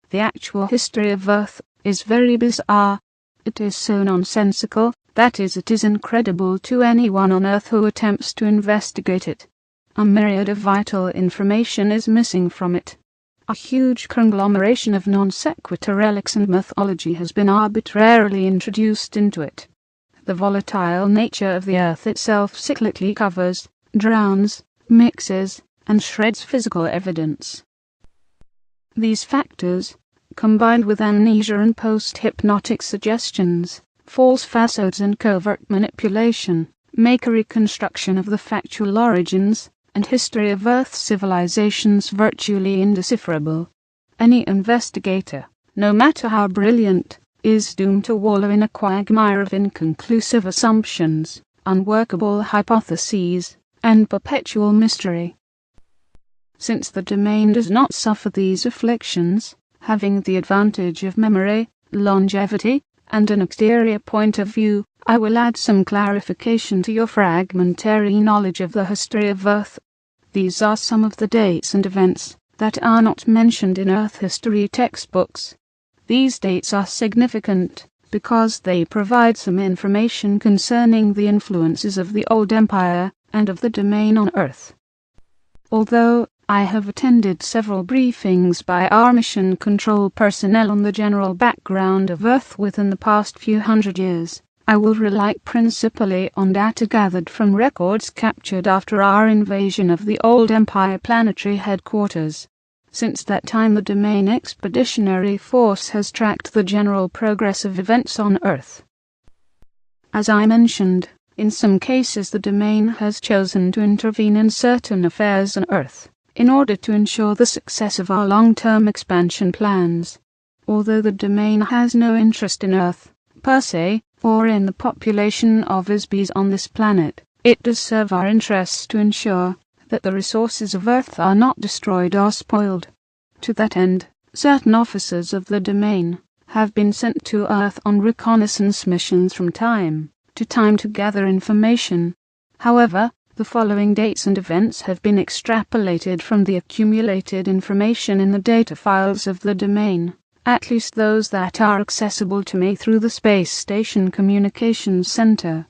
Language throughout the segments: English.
the actual history of Earth is very bizarre. It is so nonsensical, that is, it is incredible to anyone on Earth who attempts to investigate it. A myriad of vital information is missing from it. A huge conglomeration of non sequitur relics and mythology has been arbitrarily introduced into it. The volatile nature of the Earth itself cyclically covers, drowns, mixes, and shreds physical evidence. These factors, combined with amnesia and post-hypnotic suggestions, false facades and covert manipulation, make a reconstruction of the factual origins and history of Earth's civilizations virtually indecipherable. Any investigator, no matter how brilliant, is doomed to wallow in a quagmire of inconclusive assumptions, unworkable hypotheses, and perpetual mystery. Since the domain does not suffer these afflictions, having the advantage of memory, longevity, and an exterior point of view, I will add some clarification to your fragmentary knowledge of the history of Earth. These are some of the dates and events that are not mentioned in Earth history textbooks. These dates are significant because they provide some information concerning the influences of the old empire and of the domain on Earth. Although I have attended several briefings by our mission control personnel on the general background of Earth within the past few hundred years, I will rely principally on data gathered from records captured after our invasion of the old empire planetary headquarters. Since that time the Domain Expeditionary Force has tracked the general progress of events on Earth. As I mentioned, in some cases the Domain has chosen to intervene in certain affairs on Earth in order to ensure the success of our long-term expansion plans. Although the Domain has no interest in Earth, per se, or in the population of ISBs on this planet, it does serve our interests to ensure that the resources of Earth are not destroyed or spoiled. To that end, certain officers of the Domain have been sent to Earth on reconnaissance missions from time to time to gather information. However, the following dates and events have been extrapolated from the accumulated information in the data files of the Domain, at least those that are accessible to me through the Space Station Communications Center.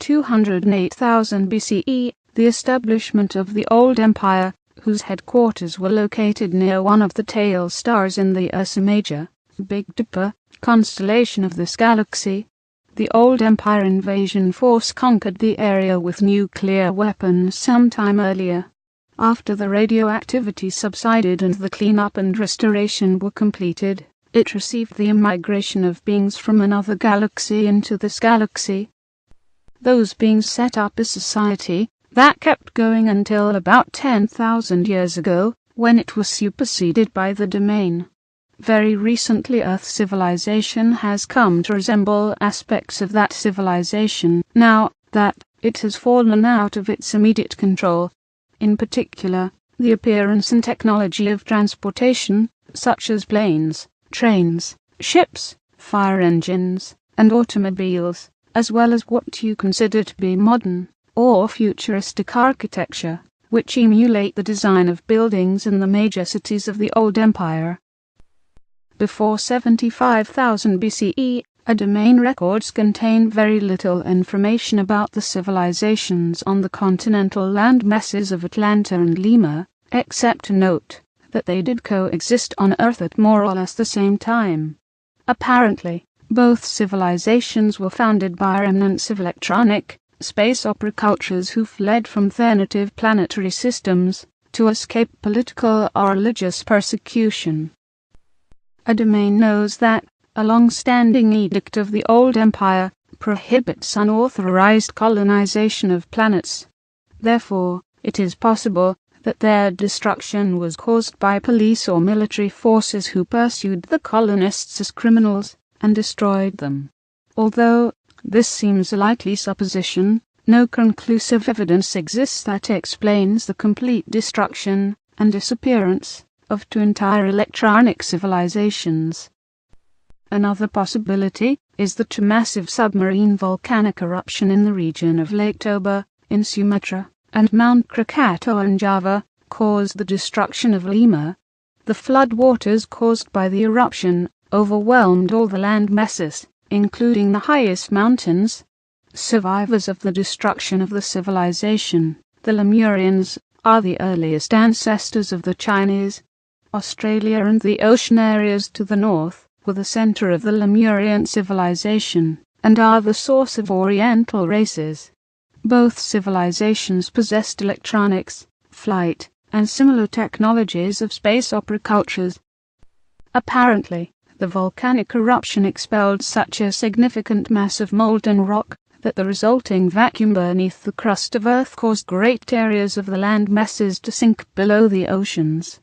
208,000 BCE, the establishment of the Old Empire, whose headquarters were located near one of the tail stars in the Ursa Major, Big Dipper, constellation of this galaxy. The Old Empire invasion force conquered the area with nuclear weapons some time earlier. After the radioactivity subsided and the cleanup and restoration were completed, it received the immigration of beings from another galaxy into this galaxy. Those beings set up a society that kept going until about 10,000 years ago, when it was superseded by the Domain. Very recently Earth civilization has come to resemble aspects of that civilization now that it has fallen out of its immediate control. In particular, the appearance and technology of transportation, such as planes, trains, ships, fire engines, and automobiles, as well as what you consider to be modern or futuristic architecture, which emulate the design of buildings in the major cities of the Old Empire. Before 75,000 BCE, Domain records contain very little information about the civilizations on the continental land masses of Atlanta and Lima, except to note that they did coexist on Earth at more or less the same time. Apparently, both civilizations were founded by remnants of electronic, space opera cultures who fled from their native planetary systems to escape political or religious persecution. Domain knows that a long-standing edict of the Old Empire prohibits unauthorized colonization of planets. Therefore, it is possible that their destruction was caused by police or military forces who pursued the colonists as criminals and destroyed them. Although this seems a likely supposition, no conclusive evidence exists that explains the complete destruction and disappearance of two entire electronic civilizations. Another possibility is that a massive submarine volcanic eruption in the region of Lake Toba in Sumatra and Mount Krakatoa in Java caused the destruction of Lima. The flood waters caused by the eruption overwhelmed all the land masses, including the highest mountains. Survivors of the destruction of the civilization, the Lemurians, are the earliest ancestors of the Chinese. Australia and the ocean areas to the north were the center of the Lemurian civilization and are the source of Oriental races. Both civilizations possessed electronics, flight, and similar technologies of space opera cultures. Apparently, the volcanic eruption expelled such a significant mass of molten rock that the resulting vacuum beneath the crust of Earth caused great areas of the land masses to sink below the oceans.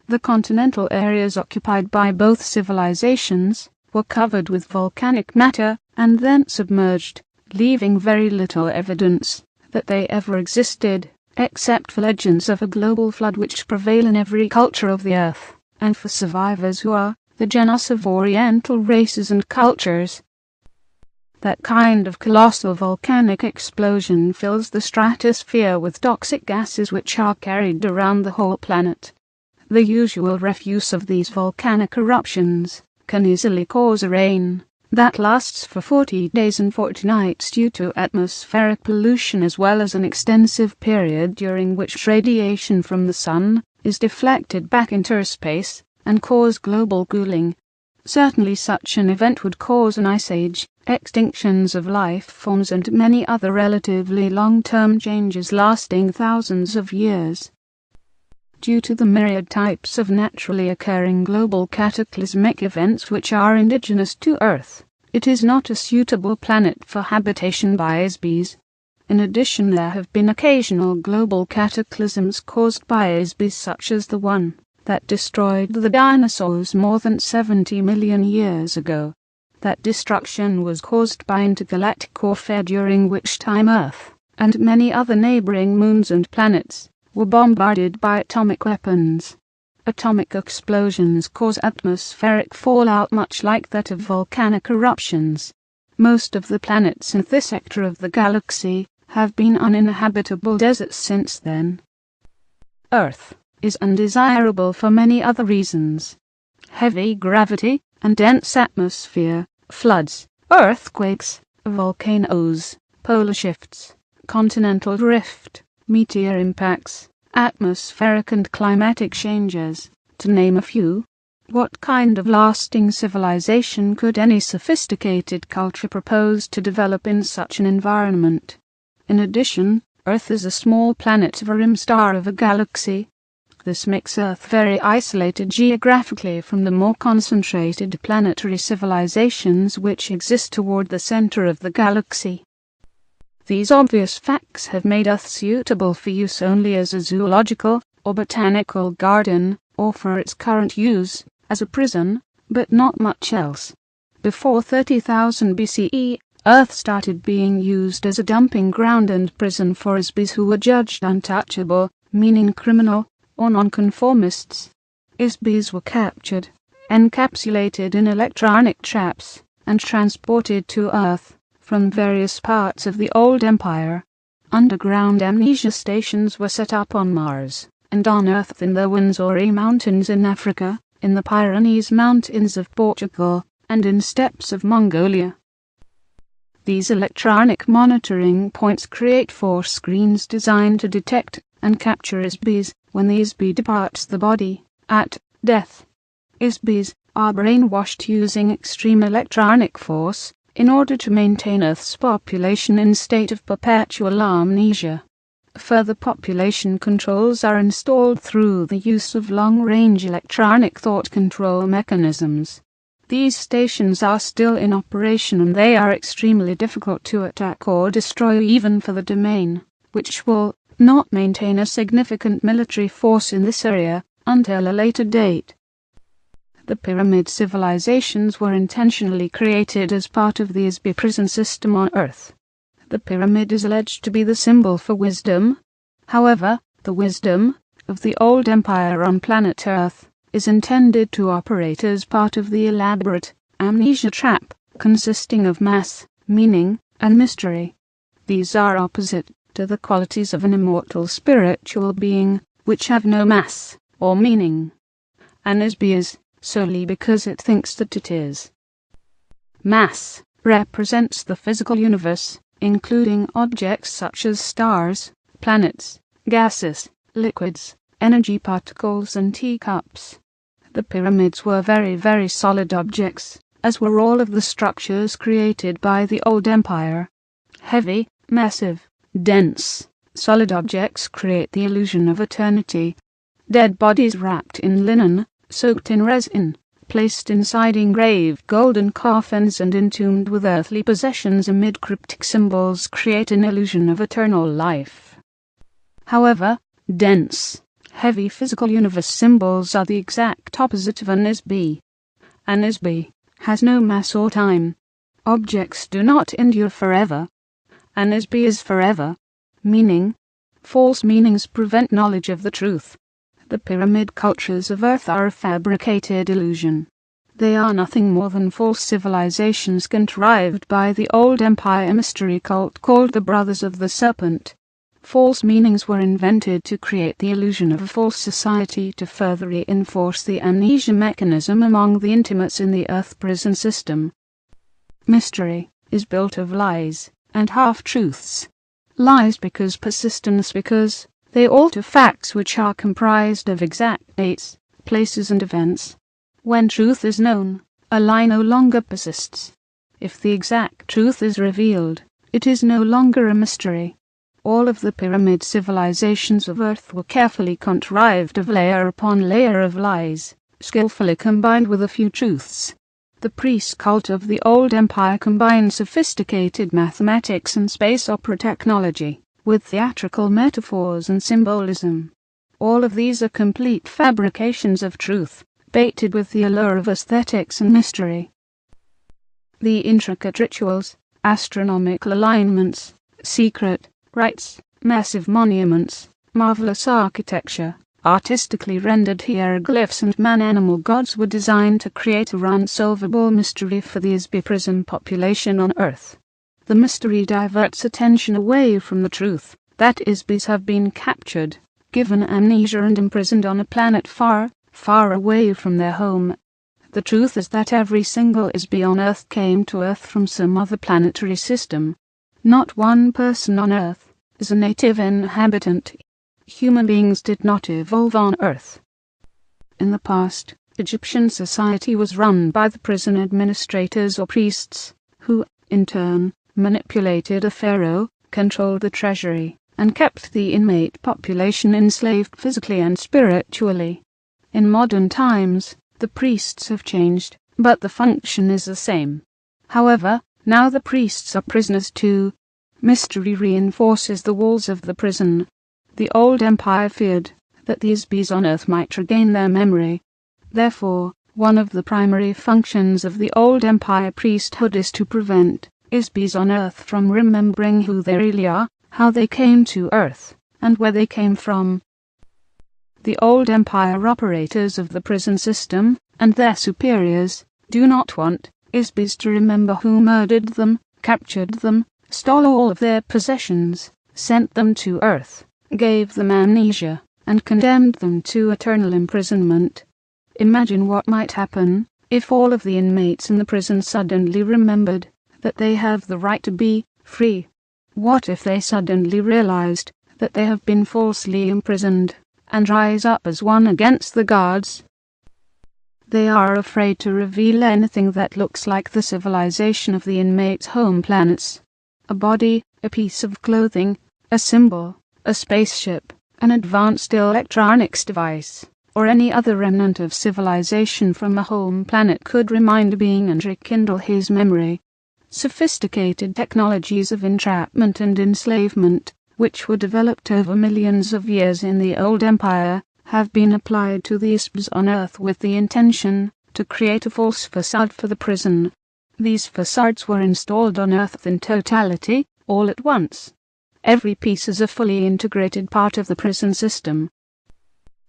The continental areas occupied by both civilizations were covered with volcanic matter and then submerged, leaving very little evidence that they ever existed, except for legends of a global flood which prevail in every culture of the earth, and for survivors who are the genus of Oriental races and cultures. That kind of colossal volcanic explosion fills the stratosphere with toxic gases which are carried around the whole planet. The usual refuse of these volcanic eruptions can easily cause a rain that lasts for 40 days and 40 nights due to atmospheric pollution, as well as an extensive period during which radiation from the sun is deflected back into space and cause global cooling. Certainly such an event would cause an ice age, extinctions of life forms and many other relatively long-term changes lasting thousands of years. Due to the myriad types of naturally occurring global cataclysmic events which are indigenous to Earth, it is not a suitable planet for habitation by bees. In addition, there have been occasional global cataclysms caused by bees, such as the one that destroyed the dinosaurs more than 70 million years ago. That destruction was caused by intergalactic warfare, during which time Earth and many other neighboring moons and planets were bombarded by atomic weapons. Atomic explosions cause atmospheric fallout much like that of volcanic eruptions. Most of the planets in this sector of the galaxy have been uninhabitable deserts since then. Earth is undesirable for many other reasons. Heavy gravity and dense atmosphere, floods, earthquakes, volcanoes, polar shifts, continental drift, meteor impacts, atmospheric and climatic changes, to name a few. What kind of lasting civilization could any sophisticated culture propose to develop in such an environment? In addition, Earth is a small planet-rim star of a galaxy. This makes Earth very isolated geographically from the more concentrated planetary civilizations which exist toward the center of the galaxy. These obvious facts have made Earth suitable for use only as a zoological or botanical garden, or for its current use as a prison, but not much else. Before 30,000 BCE, Earth started being used as a dumping ground and prison for bees who were judged untouchable, meaning criminal, or nonconformists. Bees were captured, encapsulated in electronic traps, and transported to Earth from various parts of the old empire. Underground amnesia stations were set up on Mars and on Earth, in the Windsor Mountains in Africa, in the Pyrenees Mountains of Portugal, and in steppes of Mongolia. These electronic monitoring points create force screens designed to detect and capture bees when the bee departs the body at death. Bees are brainwashed using extreme electronic force in order to maintain Earth's population in a state of perpetual amnesia. Further population controls are installed through the use of long-range electronic thought control mechanisms. These stations are still in operation, and they are extremely difficult to attack or destroy even for the domain, which will not maintain a significant military force in this area until a later date. The pyramid civilizations were intentionally created as part of the bee prison system on Earth. The pyramid is alleged to be the symbol for wisdom. However, the wisdom of the old empire on planet Earth is intended to operate as part of the elaborate amnesia trap, consisting of mass, meaning, and mystery. These are opposite to the qualities of an immortal spiritual being, which have no mass or meaning. and is solely because it thinks that it is. Mass represents the physical universe, including objects such as stars, planets, gases, liquids, energy particles and teacups. The pyramids were very, very solid objects, as were all of the structures created by the old empire. Heavy, massive, dense, solid objects create the illusion of eternity. Dead bodies wrapped in linen, soaked in resin, placed inside engraved golden coffins and entombed with earthly possessions amid cryptic symbols create an illusion of eternal life. However, dense, heavy physical universe symbols are the exact opposite of an is-be. An is-be has no mass or time. Objects do not endure forever. An is-be is forever. Meaning. False meanings prevent knowledge of the truth. The pyramid cultures of Earth are a fabricated illusion. They are nothing more than false civilizations contrived by the old empire mystery cult called the Brothers of the Serpent. False meanings were invented to create the illusion of a false society to further reinforce the amnesia mechanism among the intimates in the Earth prison system. Mystery is built of lies and half-truths. Lies because persistence because they alter facts which are comprised of exact dates, places and events. When truth is known, a lie no longer persists. If the exact truth is revealed, it is no longer a mystery. All of the pyramid civilizations of Earth were carefully contrived of layer upon layer of lies, skillfully combined with a few truths. The priest cult of the old empire combined sophisticated mathematics and space opera technology with theatrical metaphors and symbolism. All of these are complete fabrications of truth, baited with the allure of aesthetics and mystery. The intricate rituals, astronomical alignments, secret rites, massive monuments, marvelous architecture, artistically rendered hieroglyphs and man-animal gods were designed to create a unsolvable mystery for the is-be prison population on Earth. The mystery diverts attention away from the truth that is-bees have been captured, given amnesia and imprisoned on a planet far, far away from their home. The truth is that every single is-be on Earth came to Earth from some other planetary system. Not one person on Earth is a native inhabitant. Human beings did not evolve on Earth. In the past, Egyptian society was run by the prison administrators or priests, who, in turn, manipulated a pharaoh, controlled the treasury, and kept the inmate population enslaved physically and spiritually. In modern times, the priests have changed, but the function is the same. However, now the priests are prisoners too. Mystery reinforces the walls of the prison. The old empire feared that the is-bees on Earth might regain their memory. Therefore, one of the primary functions of the old empire priesthood is to prevent is-bees on Earth from remembering who they really are, how they came to Earth, and where they came from. The old empire operators of the prison system, and their superiors, do not want is-bees to remember who murdered them, captured them, stole all of their possessions, sent them to Earth, gave them amnesia, and condemned them to eternal imprisonment. Imagine what might happen if all of the inmates in the prison suddenly remembered that they have the right to be free. What if they suddenly realized that they have been falsely imprisoned, and rise up as one against the guards? They are afraid to reveal anything that looks like the civilization of the inmates' home planets. A body, a piece of clothing, a symbol, a spaceship, an advanced electronics device, or any other remnant of civilization from a home planet could remind a being and rekindle his memory. Sophisticated technologies of entrapment and enslavement, which were developed over millions of years in the old empire, have been applied to the is-bees on Earth with the intention to create a false facade for the prison. These facades were installed on Earth in totality, all at once. Every piece is a fully integrated part of the prison system.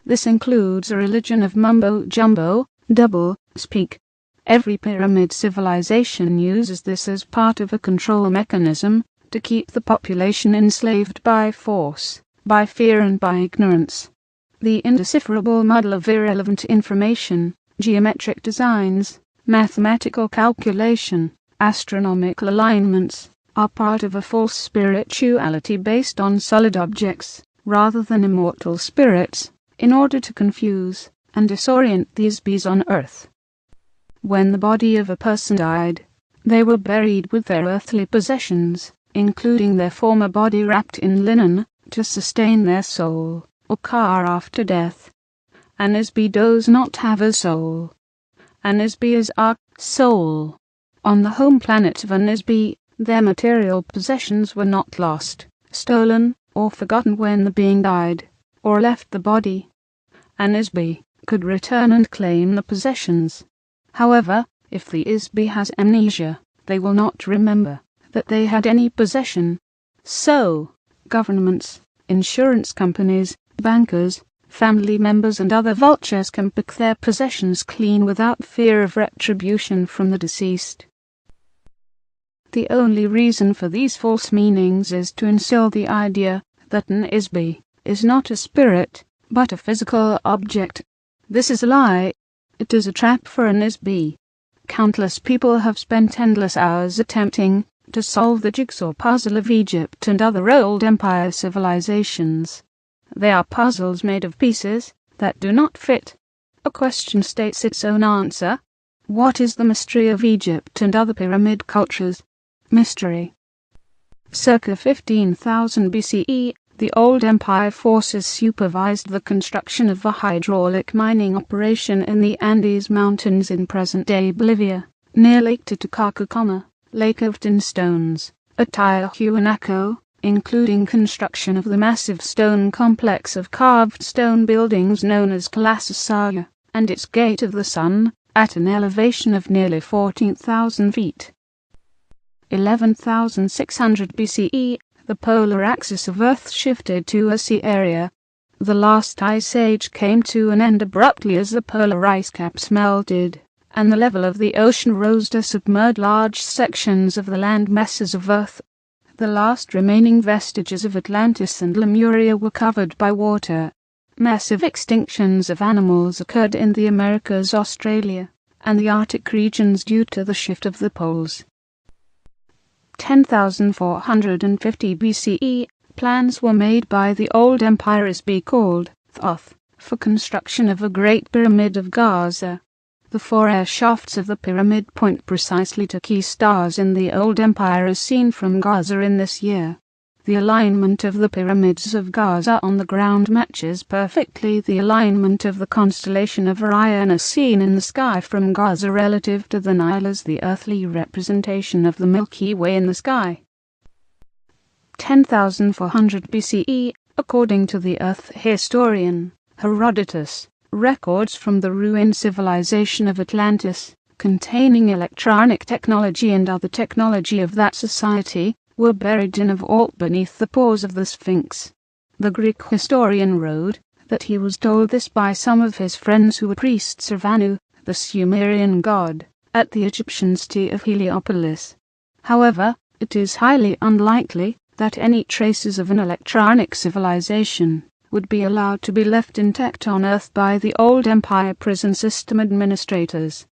This includes a religion of mumbo-jumbo, double-speak. Every pyramid civilization uses this as part of a control mechanism to keep the population enslaved by force, by fear and by ignorance. The indecipherable muddle of irrelevant information, geometric designs, mathematical calculation, astronomical alignments, are part of a false spirituality based on solid objects, rather than immortal spirits, in order to confuse and disorient these beings on earth. When the body of a person died, they were buried with their earthly possessions, including their former body wrapped in linen, to sustain their soul, or car after death. An Isby does not have a soul. An Isby is our soul. On the home planet of an Isby, their material possessions were not lost, stolen, or forgotten when the being died, or left the body. An Isby could return and claim the possessions. However, if the Isby has amnesia, they will not remember that they had any possession. So, governments, insurance companies, bankers, family members and other vultures can pick their possessions clean without fear of retribution from the deceased. The only reason for these false meanings is to instill the idea that an Isby is not a spirit, but a physical object. This is a lie. It is a trap for an Isby. Countless people have spent endless hours attempting to solve the jigsaw puzzle of Egypt and other old empire civilizations. They are puzzles made of pieces that do not fit. A question states its own answer. What is the mystery of Egypt and other pyramid cultures? Mystery. Circa 15,000 BCE, the old empire forces supervised the construction of a hydraulic mining operation in the Andes Mountains in present-day Bolivia, near Lake Titicaca, Lake of Tin Stones, at Tiahuanaco, including construction of the massive stone complex of carved stone buildings known as Calasasaya, and its Gate of the Sun, at an elevation of nearly 14,000 feet. 11,600 BCE, the polar axis of Earth shifted to a sea area. The last ice age came to an end abruptly as the polar ice caps melted, and the level of the ocean rose to submerge large sections of the land masses of Earth. The last remaining vestiges of Atlantis and Lemuria were covered by water. Massive extinctions of animals occurred in the Americas, Australia, and the Arctic regions due to the shift of the poles. 10,450 BCE, plans were made by the old empire Isby called Thoth for construction of a great pyramid of Gaza. The four air shafts of the pyramid point precisely to key stars in the old empire as seen from Gaza in this year. The alignment of the pyramids of Gaza on the ground matches perfectly the alignment of the constellation of Orion as seen in the sky from Gaza relative to the Nile as the earthly representation of the Milky Way in the sky. 10,400 BCE, according to the Earth historian Herodotus, records from the ruined civilization of Atlantis, containing electronic technology and other technology of that society, were buried in a vault beneath the paws of the Sphinx. The Greek historian wrote that he was told this by some of his friends who were priests of Anu, the Sumerian god, at the Egyptian city of Heliopolis. However, it is highly unlikely that any traces of an electronic civilization would be allowed to be left intact on Earth by the old empire prison system administrators.